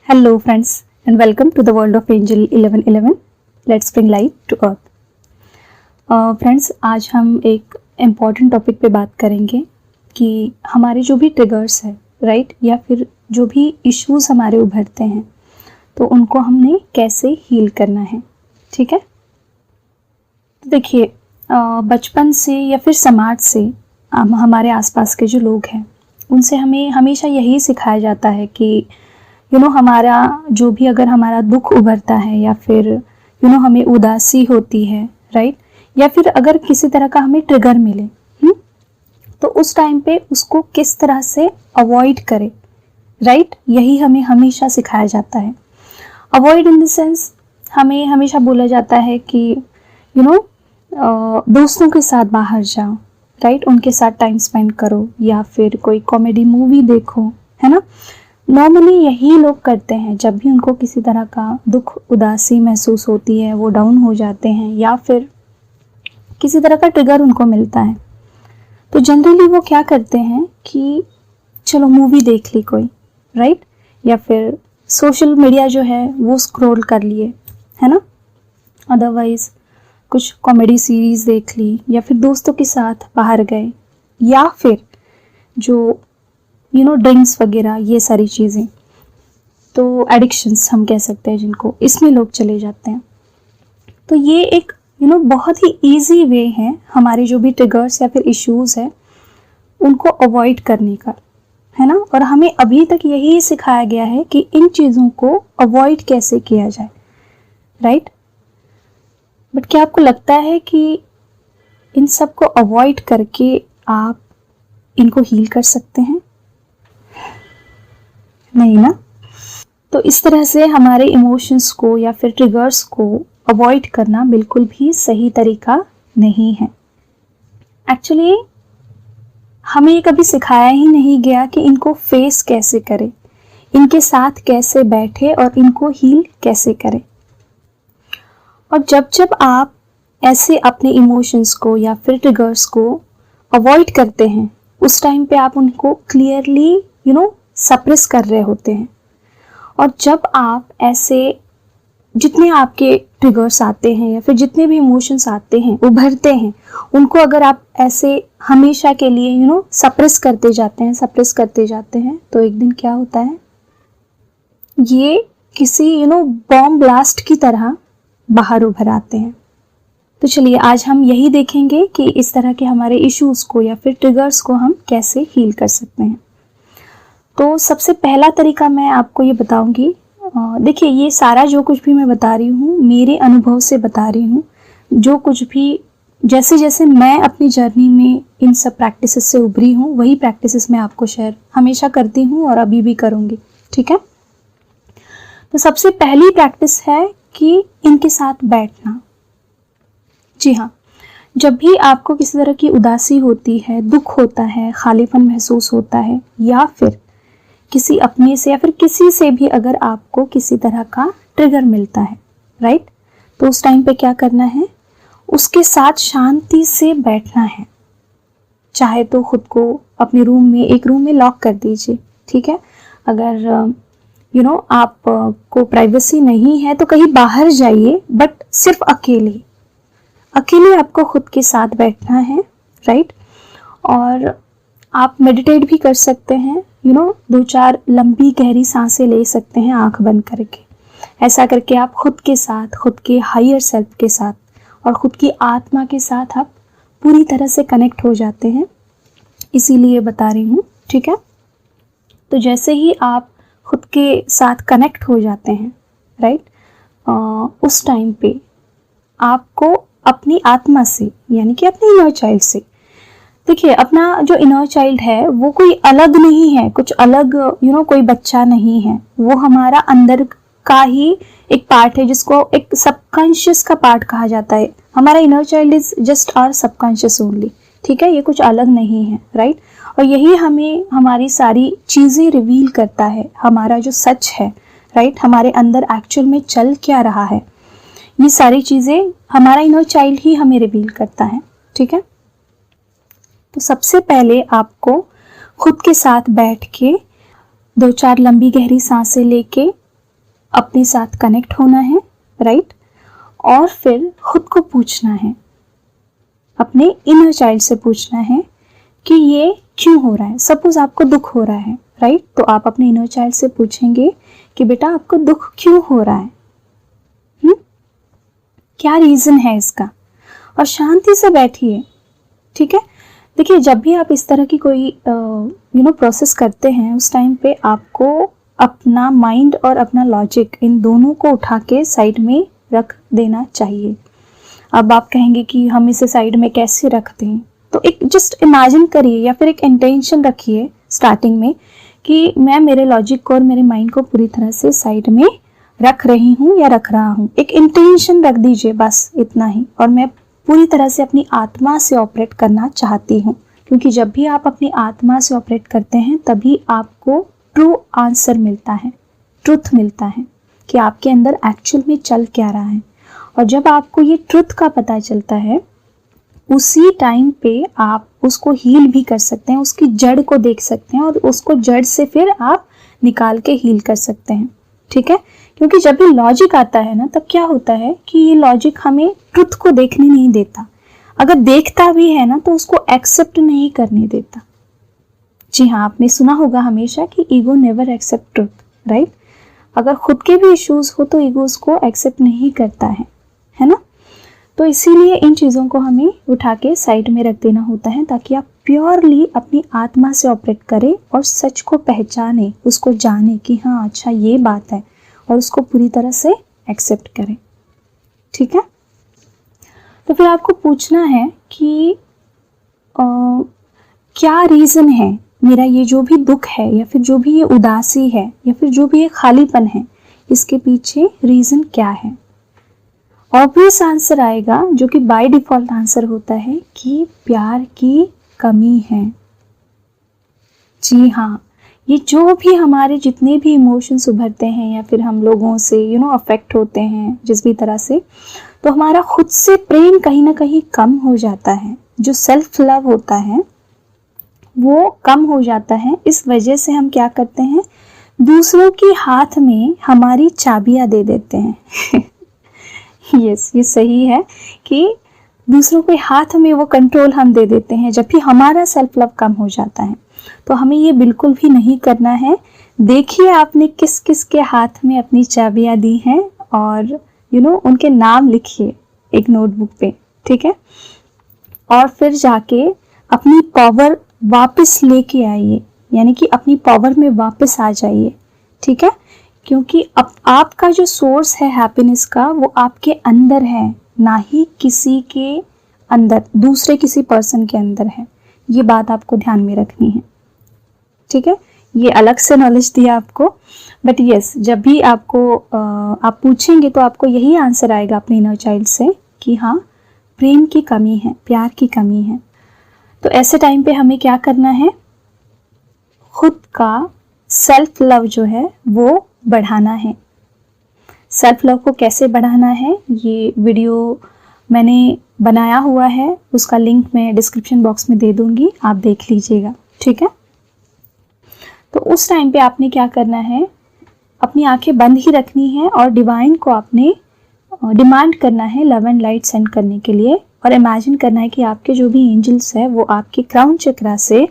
Hello friends and welcome to the world of Angel 1111. Let's bring light to earth. Friends आज हम एक important topic पे बात करेंगे कि हमारे जो भी ट्रिगर्स है राइट या फिर जो भी इश्यूज हमारे उभरते हैं तो उनको हमने कैसे हील करना है। ठीक है, तो देखिए बचपन से या फिर समाज से हमारे आसपास के जो लोग हैं उनसे हमें हमेशा यही सिखाया जाता है कि हमारा जो भी अगर हमारा दुख उभरता है या फिर हमें उदासी होती है राइट या फिर अगर किसी तरह का हमें ट्रिगर मिले तो उस टाइम पे उसको किस तरह से अवॉइड करें राइट, यही हमें हमेशा सिखाया जाता है। अवॉइड इन द सेंस हमें हमेशा बोला जाता है कि दोस्तों के साथ बाहर जाओ राइट, उनके साथ टाइम स्पेंड करो या फिर कोई कॉमेडी मूवी देखो, है ना। नॉर्मली यही लोग करते हैं जब भी उनको किसी तरह का दुख उदासी महसूस होती है, वो डाउन हो जाते हैं या फिर किसी तरह का ट्रिगर उनको मिलता है तो जनरली वो क्या करते हैं कि चलो मूवी देख ली कोई राइट या फिर सोशल मीडिया जो है वो स्क्रॉल कर लिए, है ना। अदरवाइज कुछ कॉमेडी सीरीज़ देख ली या फिर दोस्तों के साथ बाहर गए या फिर जो ड्रिंक्स वगैरह ये सारी चीज़ें, तो एडिक्शंस हम कह सकते हैं जिनको, इसमें लोग चले जाते हैं। तो ये एक बहुत ही इजी वे है हमारे जो भी ट्रिगर्स या फिर इश्यूज़ है उनको अवॉइड करने का, है ना। और हमें अभी तक यही सिखाया गया है कि इन चीज़ों को अवॉइड कैसे किया जाए राइट। बट क्या आपको लगता है कि इन सब को अवॉइड करके आप इनको हील कर सकते हैं? नहीं ना। तो इस तरह से हमारे इमोशंस को या फिर ट्रिगर्स को अवॉइड करना बिल्कुल भी सही तरीका नहीं है। एक्चुअली हमें ये कभी सिखाया ही नहीं गया कि इनको फेस कैसे करें, इनके साथ कैसे बैठे और इनको हील कैसे करें। और जब जब आप ऐसे अपने इमोशंस को या फिर ट्रिगर्स को अवॉइड करते हैं उस टाइम पे आप उनको क्लियरली सप्रेस कर रहे होते हैं। और जब आप ऐसे जितने आपके ट्रिगर्स आते हैं या फिर जितने भी इमोशंस आते हैं उभरते हैं उनको अगर आप ऐसे हमेशा के लिए सप्रेस करते जाते हैं तो एक दिन क्या होता है, ये किसी बॉम्ब ब्लास्ट की तरह बाहर उभर आते हैं। तो चलिए आज हम यही देखेंगे कि इस तरह के हमारे इश्यूज़ को या फिर ट्रिगर्स को हम कैसे हील कर सकते हैं। तो सबसे पहला तरीका मैं आपको ये बताऊंगी, देखिए ये सारा जो कुछ भी मैं बता रही हूँ मेरे अनुभव से बता रही हूँ, जो कुछ भी जैसे जैसे मैं अपनी जर्नी में इन सब प्रैक्टिसेस से उभरी हूँ वही प्रैक्टिसेस मैं आपको शेयर हमेशा करती हूँ और अभी भी करूँगी। ठीक है, तो सबसे पहली प्रैक्टिस है कि इनके साथ बैठना। जी हाँ, जब भी आपको किसी तरह की उदासी होती है, दुख होता है, खालीपन महसूस होता है या फिर किसी अपने से या फिर किसी से भी अगर आपको किसी तरह का ट्रिगर मिलता है राइट, तो उस टाइम पे क्या करना है, उसके साथ शांति से बैठना है। चाहे तो खुद को अपने एक रूम में लॉक कर दीजिए। ठीक है, अगर आप को प्राइवेसी नहीं है तो कहीं बाहर जाइए, बट सिर्फ अकेले आपको खुद के साथ बैठना है राइट। और आप मेडिटेट भी कर सकते हैं, 2-4 लंबी गहरी सांसें ले सकते हैं आंख बंद करके। ऐसा करके आप खुद के साथ, खुद के हायर सेल्फ के साथ और खुद की आत्मा के साथ आप पूरी तरह से कनेक्ट हो जाते हैं, इसीलिए बता रही हूँ। ठीक है, तो जैसे ही आप खुद के साथ कनेक्ट हो जाते हैं राइट, उस टाइम पे आपको अपनी आत्मा से यानी कि अपने इनर चाइल्ड से, देखिए अपना जो इनर चाइल्ड है वो कोई अलग नहीं है, कुछ अलग कोई बच्चा नहीं है, वो हमारा अंदर का ही एक पार्ट है जिसको एक सबकॉन्शियस का पार्ट कहा जाता है। हमारा inner child is just our subconscious only. ठीक है, ये कुछ अलग नहीं है राइट। और यही हमें हमारी सारी चीज़ें रिवील करता है, हमारा जो सच है राइट, हमारे अंदर एक्चुअल में चल क्या रहा है, ये सारी चीज़ें हमारा इनर चाइल्ड ही हमें रिवील करता है। ठीक है, तो सबसे पहले आपको खुद के साथ बैठ के 2-4 लंबी गहरी सांसें लेके अपने साथ कनेक्ट होना है, राइट। और फिर खुद को पूछना है, अपने इनर चाइल्ड से पूछना है कि ये क्यों हो रहा है। सपोज आपको दुख हो रहा है, राइट, तो आप अपने इनर चाइल्ड से पूछेंगे कि बेटा आपको दुख क्यों हो रहा है, क्या रीजन है इसका, और शांति से बैठिए, ठीक है। देखिए, जब भी आप इस तरह की कोई प्रोसेस करते हैं, उस टाइम पे आपको अपना माइंड और अपना लॉजिक इन दोनों को उठा के साइड में रख देना चाहिए। अब आप कहेंगे कि हम इसे साइड में कैसे रखते हैं, तो एक जस्ट इमेजिन करिए या फिर एक इंटेंशन रखिए स्टार्टिंग में कि मैं मेरे लॉजिक को और मेरे माइंड को पूरी तरह से साइड में रख रही हूँ या रख रहा हूँ। एक इंटेंशन रख दीजिए, बस इतना ही। और मैं पूरी तरह से अपनी आत्मा से ऑपरेट करना चाहती हूँ, क्योंकि जब भी आप अपनी आत्मा से ऑपरेट करते हैं तभी आपको ट्रू आंसर मिलता है, ट्रुथ मिलता है कि आपके अंदर एक्चुअल में चल क्या रहा है। और जब आपको ये ट्रुथ का पता चलता है, उसी टाइम पे आप उसको हील भी कर सकते हैं, उसकी जड़ को देख सकते हैं और उसको जड़ से फिर आप निकाल के हील कर सकते हैं, ठीक है। क्योंकि जब भी लॉजिक आता है ना, तब क्या होता है कि ये लॉजिक हमें ट्रुथ को देखने नहीं देता। अगर देखता भी है ना, तो उसको एक्सेप्ट नहीं करने देता। जी हाँ, आपने सुना होगा हमेशा कि ego never accept truth, right. अगर खुद के भी इश्यूज हो तो ईगो उसको एक्सेप्ट नहीं करता है ना। तो इसीलिए इन चीज़ों को हमें उठा के साइड में रख देना होता है, ताकि आप प्योरली अपनी आत्मा से ऑपरेट करें और सच को पहचाने, उसको जाने कि हाँ अच्छा ये बात है, और उसको पूरी तरह से एक्सेप्ट करें, ठीक है। तो फिर आपको पूछना है कि क्या रीज़न है मेरा ये जो भी दुख है, या फिर जो भी ये उदासी है, या फिर जो भी ये खालीपन है, इसके पीछे रीज़न क्या है। ऑब्वियस आंसर आएगा, जो कि बाय डिफ़ॉल्ट आंसर होता है कि प्यार की कमी है। जी हाँ, ये जो भी हमारे जितने भी इमोशंस उभरते हैं या फिर हम लोगों से अफेक्ट होते हैं जिस भी तरह से, तो हमारा खुद से प्रेम कहीं ना कहीं कम हो जाता है। जो सेल्फ लव होता है वो कम हो जाता है। इस वजह से हम क्या करते हैं, दूसरों के हाथ में हमारी चाबियां दे देते हैं। यस, ये सही है कि दूसरों के हाथ में वो कंट्रोल हम दे देते हैं जब भी हमारा सेल्फ लव कम हो जाता है। तो हमें ये बिल्कुल भी नहीं करना है। देखिए आपने किस किस के हाथ में अपनी चाबियां दी हैं, और उनके नाम लिखिए एक नोटबुक पे, ठीक है। और फिर जाके अपनी पावर वापस लेके आइए, यानी कि अपनी पावर में वापस आ जाइए, ठीक है। क्योंकि अब आपका जो सोर्स है हैप्पीनेस का, वो आपके अंदर है, ना ही किसी के अंदर, दूसरे किसी पर्सन के अंदर है। ये बात आपको ध्यान में रखनी है, ठीक है। ये अलग से नॉलेज दिया आपको, बट यस, जब भी आपको आप पूछेंगे तो आपको यही आंसर आएगा अपने इनर चाइल्ड से कि हाँ, प्रेम की कमी है, प्यार की कमी है। तो ऐसे टाइम पे हमें क्या करना है, खुद का सेल्फ लव जो है वो बढ़ाना है। सेल्फ लव को कैसे बढ़ाना है, ये वीडियो मैंने बनाया हुआ है, उसका लिंक मैं डिस्क्रिप्शन बॉक्स में दे दूंगी, आप देख लीजिएगा, ठीक है। तो उस टाइम पे आपने क्या करना है, अपनी आंखें बंद ही रखनी है और डिवाइन को आपने डिमांड करना है लव एंड लाइट सेंड करने के लिए, और इमेजिन करना है कि आपके जो भी एंजल्स है वो आपके क्राउन चक्रा से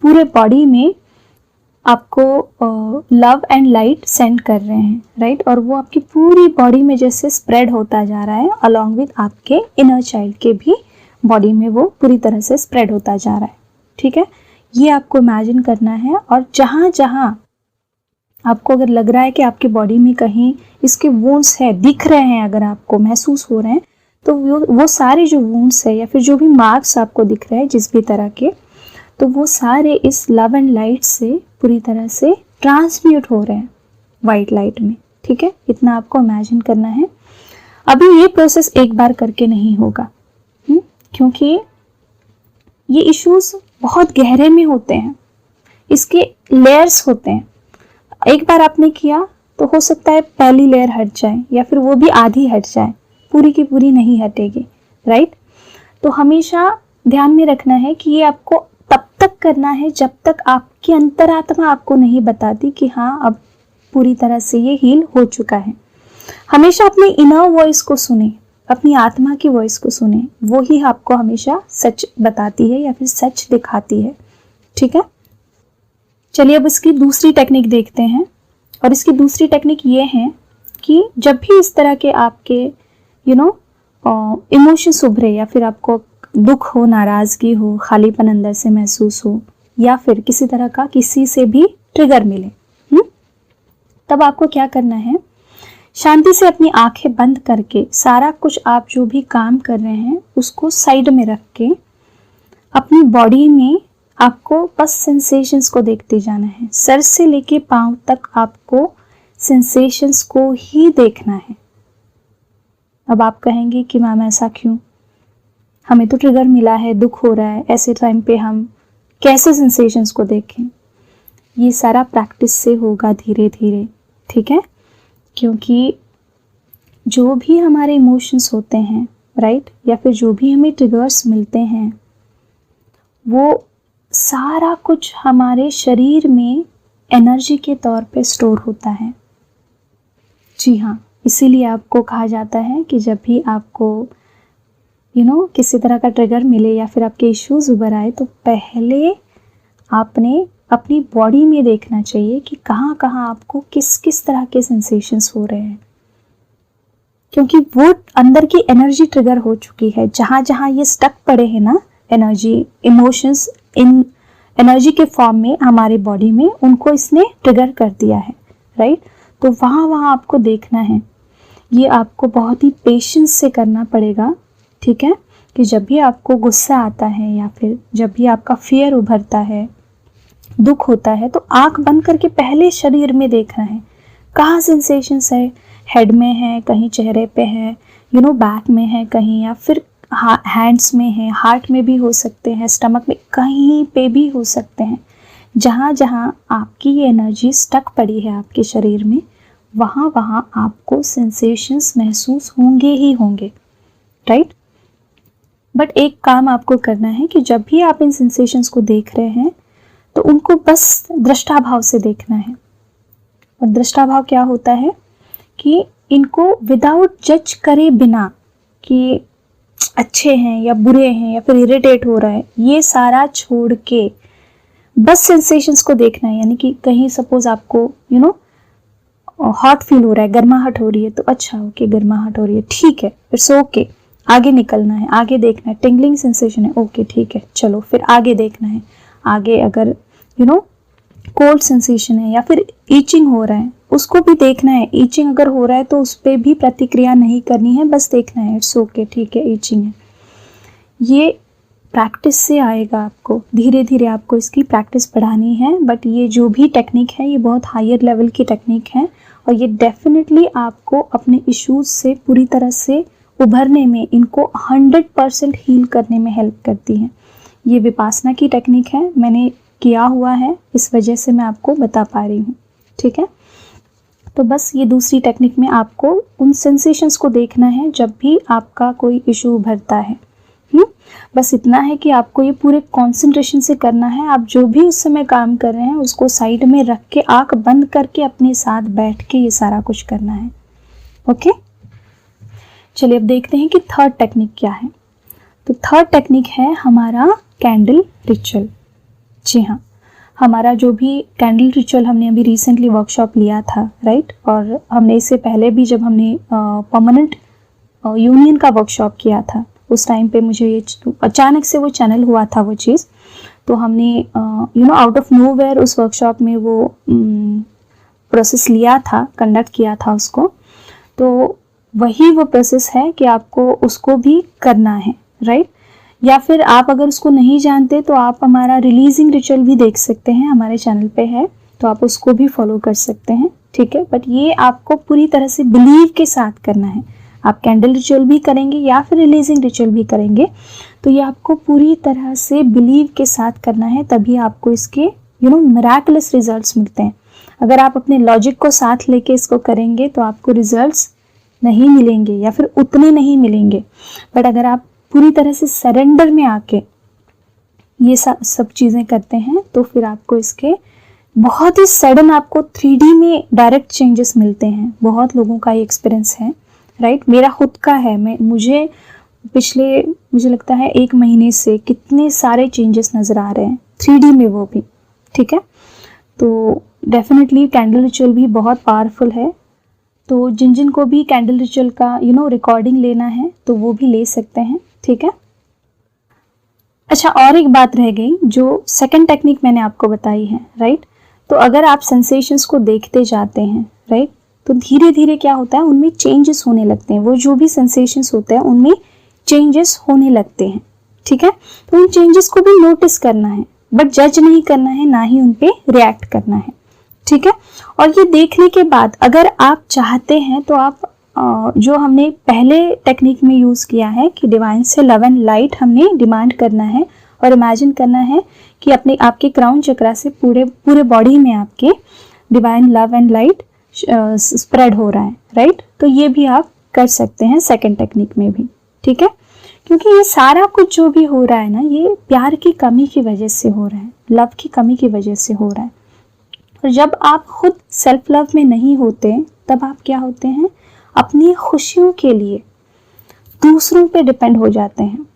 पूरे बॉडी में आपको लव एंड लाइट सेंड कर रहे हैं, राइट। और वो आपकी पूरी बॉडी में जैसे स्प्रेड होता जा रहा है, अलॉन्ग विद आपके इनर चाइल्ड के भी बॉडी में वो पूरी तरह से स्प्रेड होता जा रहा है, ठीक है। ये आपको इमेजिन करना है, और जहाँ जहाँ आपको अगर लग रहा है कि आपके बॉडी में कहीं इसके वुंड्स है, दिख रहे हैं, अगर आपको महसूस हो रहे हैं, तो वो सारे जो वुंड्स है या फिर जो भी मार्क्स आपको दिख रहे हैं जिस भी तरह के, तो वो सारे इस लव एंड लाइट से पूरी तरह से ट्रांसम्यूट हो रहे हैं वाइट लाइट में, ठीक है। इतना आपको इमेजिन करना है। अभी ये प्रोसेस एक बार करके नहीं होगा, क्योंकि ये इश्यूज बहुत गहरे में होते हैं, इसके लेयर्स होते हैं। एक बार आपने किया तो हो सकता है पहली लेयर हट जाए, या फिर वो भी आधी हट जाए, पूरी की पूरी नहीं हटेगी, राइट। तो हमेशा ध्यान में रखना है कि ये आपको तब तक करना है जब तक आपकी अंतरात्मा आपको नहीं बताती कि हाँ अब पूरी तरह से ये हील हो चुका है। हमेशा अपने इनर वॉइस को सुने, अपनी आत्मा की वॉइस को सुने, वो ही आपको हमेशा सच बताती है या फिर सच दिखाती है। ठीक है, चलिए अब इसकी दूसरी टेक्निक देखते हैं। और इसकी दूसरी टेक्निक ये है कि जब भी इस तरह के आपके इमोशंस उभरे या फिर आपको दुख हो, नाराजगी हो, खालीपन अंदर से महसूस हो, या फिर किसी तरह का किसी से भी ट्रिगर मिले, तब आपको क्या करना है, शांति से अपनी आंखें बंद करके सारा कुछ आप जो भी काम कर रहे हैं उसको साइड में रख के अपनी बॉडी में आपको बस सेंसेशंस को देखते जाना है। सर से लेके पांव तक आपको सेंसेशंस को ही देखना है। अब आप कहेंगे कि मैम ऐसा क्यों, हमें तो ट्रिगर मिला है, दुख हो रहा है, ऐसे टाइम पे हम कैसे सेंसेशंस को देखें। ये सारा प्रैक्टिस से होगा धीरे धीरे, ठीक है, क्योंकि जो भी हमारे इमोशंस होते हैं, राइट, या फिर जो भी हमें ट्रिगर्स मिलते हैं, वो सारा कुछ हमारे शरीर में एनर्जी के तौर पे स्टोर होता है। जी हाँ, इसीलिए आपको कहा जाता है कि जब भी आपको किसी तरह का ट्रिगर मिले या फिर आपके इश्यूज उभर आए तो पहले आपने अपनी बॉडी में देखना चाहिए कि कहाँ कहाँ आपको किस किस तरह के सेंसेशंस हो रहे हैं, क्योंकि वो अंदर की एनर्जी ट्रिगर हो चुकी है। जहाँ जहाँ ये स्टक पड़े हैं ना एनर्जी, इमोशंस इन एनर्जी के फॉर्म में हमारे बॉडी में, उनको इसने ट्रिगर कर दिया है, राइट। तो वहाँ वहाँ आपको देखना है। ये आपको बहुत ही पेशेंस से करना पड़ेगा, ठीक है, कि जब भी आपको गुस्सा आता है या फिर जब भी आपका फियर उभरता है, दुख होता है, तो आंख बंद करके पहले शरीर में देखना है कहाँ सेंसेशंस है। हेड में है, कहीं चेहरे पे है, बैक में है कहीं, या फिर हैंड्स में है, हार्ट में भी हो सकते हैं, स्टमक में, कहीं पे भी हो सकते हैं। जहाँ जहाँ आपकी ये एनर्जी स्टक पड़ी है आपके शरीर में, वहाँ वहाँ आपको सेंसेशंस महसूस होंगे ही होंगे, राइट। बट एक काम आपको करना है कि जब भी आप इन सेंसेशंस को देख रहे हैं तो उनको बस दृष्टाभाव से देखना है। और दृष्टाभाव क्या होता है कि इनको विदाउट जज करे बिना कि अच्छे हैं या बुरे हैं या फिर इरिटेट हो रहा है, ये सारा छोड़ के बस सेंसेशंस को देखना है। यानी कि कहीं सपोज आपको हॉट फील हो रहा है, गर्माहट हो रही है, तो अच्छा ओके गर्माहट हो रही है, ठीक है, इट्स ओके, आगे निकलना है, आगे देखना है। टिंगलिंग सेंसेशन है, ओके ठीक है, चलो फिर आगे देखना है। आगे अगर कोल्ड सेंसेशन है या फिर ईचिंग हो रहा है, उसको भी देखना है। ईचिंग अगर हो रहा है तो उस पर भी प्रतिक्रिया नहीं करनी है, बस देखना है, इट्स ओके, ठीक है, ईचिंग है। ये प्रैक्टिस से आएगा, आपको धीरे धीरे आपको इसकी प्रैक्टिस बढ़ानी है। बट ये जो भी टेक्निक है ये बहुत हायर लेवल की टेक्निक है और ये डेफिनेटली आपको अपने इश्यूज से पूरी तरह से उभरने में, इनको 100% हील करने में हेल्प करती है। ये विपासना की टेक्निक है, मैंने किया हुआ है, इस वजह से मैं आपको बता पा रही हूँ, ठीक है। तो बस ये दूसरी टेक्निक में आपको उन सेंसेशंस को देखना है जब भी आपका कोई इशू उभरता है। बस इतना है कि आपको ये पूरे कंसंट्रेशन से करना है। आप जो भी उस समय काम कर रहे हैं उसको साइड में रख के, आंख बंद करके अपने साथ बैठ के ये सारा कुछ करना है, ओके। चलिए अब देखते हैं कि थर्ड टेक्निक क्या है। तो थर्ड टेक्निक है हमारा कैंडल रिचुअल। जी हाँ, हमारा जो भी कैंडल रिचुअल हमने अभी रिसेंटली वर्कशॉप लिया था, राइट, और हमने इससे पहले भी जब हमने परमानेंट यूनियन का वर्कशॉप किया था, उस टाइम पे मुझे ये अचानक से वो चैनल हुआ था वो चीज़। तो हमने आउट ऑफ नोवेयर उस वर्कशॉप में वो प्रोसेस लिया था, कंडक्ट किया था उसको। तो वही वो प्रोसेस है कि आपको उसको भी करना है, राइट। या फिर आप अगर उसको नहीं जानते तो आप हमारा रिलीजिंग रिचुअल भी देख सकते हैं, हमारे चैनल पे है, तो आप उसको भी फॉलो कर सकते हैं, ठीक है। बट ये आपको पूरी तरह से बिलीव के साथ करना है। आप कैंडल रिचुअल भी करेंगे या फिर रिलीजिंग रिचुअल भी करेंगे तो ये आपको पूरी तरह से बिलीव के साथ करना है, तभी आपको इसके मिराकुलस रिजल्ट्स मिलते हैं। अगर आप अपने लॉजिक को साथ लेके इसको करेंगे तो आपको रिजल्ट्स नहीं मिलेंगे या फिर उतने नहीं मिलेंगे। बट अगर आप पूरी तरह से सरेंडर में आके ये सब चीज़ें करते हैं तो फिर आपको इसके बहुत ही सडन आपको 3D में डायरेक्ट चेंजेस मिलते हैं। बहुत लोगों का ये एक्सपीरियंस है, राइट। मेरा खुद का है, मुझे लगता है 1 महीने से कितने सारे चेंजेस नज़र आ रहे हैं 3D में, वो भी, ठीक है। तो डेफिनेटली कैंडल रिचुअल भी बहुत पावरफुल है। तो जिन को भी कैंडल रिचुअल का रिकॉर्डिंग लेना है तो वो भी ले सकते हैं, ठीक है। अच्छा, और एक बात रह गई, जो सेकंड टेक्निक मैंने आपको बताई है, राइट। तो अगर आप सेंसेशंस को देखते जाते हैं, राइट, तो धीरे धीरे क्या होता है, उनमें चेंजेस होने लगते हैं। वो जो भी सेंसेशंस होते हैं उनमें चेंजेस होने लगते हैं, ठीक है। तो उन चेंजेस को भी नोटिस करना है, बट जज नहीं करना है, ना ही उन पे रिएक्ट करना है, ठीक है। और ये देखने के बाद अगर आप चाहते हैं तो आप जो हमने पहले टेक्निक में यूज़ किया है कि डिवाइन से लव एंड लाइट हमने डिमांड करना है और इमेजिन करना है कि आपके क्राउन चक्रा से पूरे बॉडी में आपके divine love and light spread हो रहा है, राइट। तो ये भी आप कर सकते हैं सेकंड टेक्निक में भी, ठीक है। क्योंकि ये सारा कुछ जो भी हो रहा है ना, ये प्यार की कमी की वजह से हो रहा है, लव की कमी की वजह से हो रहा है। और जब आप खुद सेल्फ लव में नहीं होते तब आप क्या होते हैं, अपनी खुशियों के लिए दूसरों पे डिपेंड हो जाते हैं,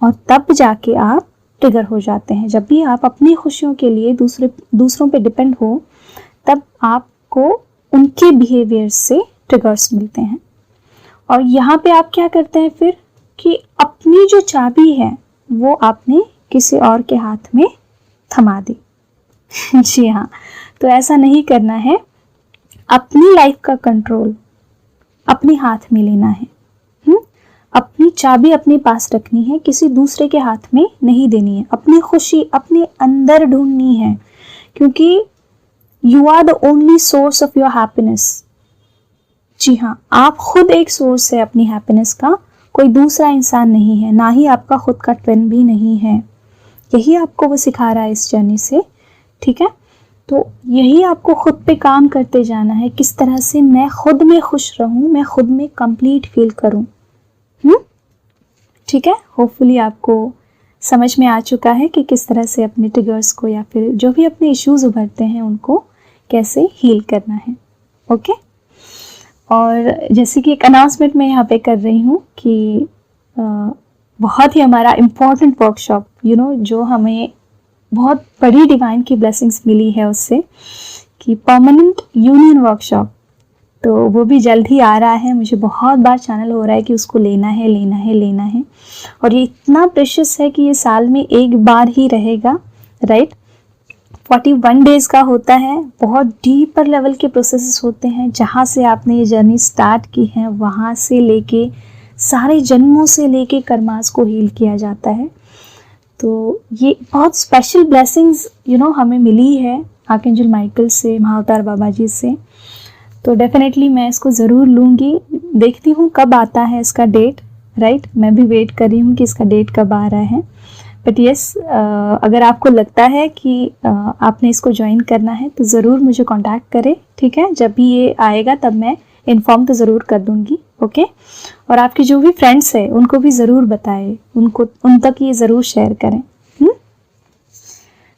और तब जाके आप ट्रिगर हो जाते हैं। जब भी आप अपनी खुशियों के लिए दूसरों पे डिपेंड हो, तब आपको उनके बिहेवियर से ट्रिगर्स मिलते हैं। और यहाँ पे आप क्या करते हैं फिर, कि अपनी जो चाबी है वो आपने किसी और के हाथ में थमा दी। जी हाँ, तो ऐसा नहीं करना है। अपनी लाइफ का कंट्रोल अपने हाथ में लेना है। अपनी चाबी अपने पास रखनी है, किसी दूसरे के हाथ में नहीं देनी है। अपनी खुशी अपने अंदर ढूंढनी है, क्योंकि you are the only source of your happiness. जी हाँ, आप खुद एक सोर्स है अपनी हैप्पीनेस का, कोई दूसरा इंसान नहीं है, ना ही आपका खुद का ट्विन भी नहीं है। यही आपको वो सिखा रहा है इस जर्नी से, ठीक है। तो यही आपको खुद पे काम करते जाना है, किस तरह से मैं खुद में खुश रहूं, मैं खुद में कंप्लीट फील करूं, ठीक है। होपफुली आपको समझ में आ चुका है कि किस तरह से अपने ट्रिगर्स को या फिर जो भी अपने इश्यूज उभरते हैं उनको कैसे हील करना है, ओके। और जैसे कि एक अनाउंसमेंट मैं यहाँ पे कर रही हूँ कि बहुत ही हमारा इम्पोर्टेंट वर्कशॉप, जो हमें बहुत बड़ी डिवाइन की ब्लेसिंग्स मिली है उससे, कि परमानेंट यूनियन वर्कशॉप, तो वो भी जल्द ही आ रहा है। मुझे बहुत बार चैनल हो रहा है कि उसको लेना है, और ये इतना प्रेशियस है कि ये साल में एक बार ही रहेगा, राइट। 41 डेज़ का होता है, बहुत डीपर लेवल के प्रोसेसेस होते हैं। जहाँ से आपने ये जर्नी स्टार्ट की है वहाँ से लेके सारे जन्मों से लेके कर्मास को हील किया जाता है। तो ये बहुत स्पेशल ब्लेसिंग्स हमें मिली है आर्कएंजल माइकल से, महाअवतार बाबा जी से। तो डेफिनेटली मैं इसको ज़रूर लूँगी। देखती हूँ कब आता है इसका डेट, राइट। मैं भी वेट कर रही हूँ कि इसका डेट कब आ रहा है। बट येस, अगर आपको लगता है कि आपने इसको ज्वाइन करना है तो ज़रूर मुझे कांटेक्ट करें, ठीक है। जब भी ये आएगा तब मैं इन्फॉर्म तो ज़रूर कर दूँगी, ओके। और आपके जो भी फ्रेंड्स हैं उनको भी ज़रूर बताएं, उन तक ये ज़रूर शेयर करें।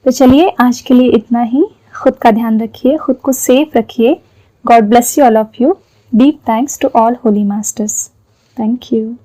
तो चलिए, आज के लिए इतना ही। खुद का ध्यान रखिए, खुद को सेफ रखिए। God bless you, all of you. Deep thanks to all holy masters. Thank you.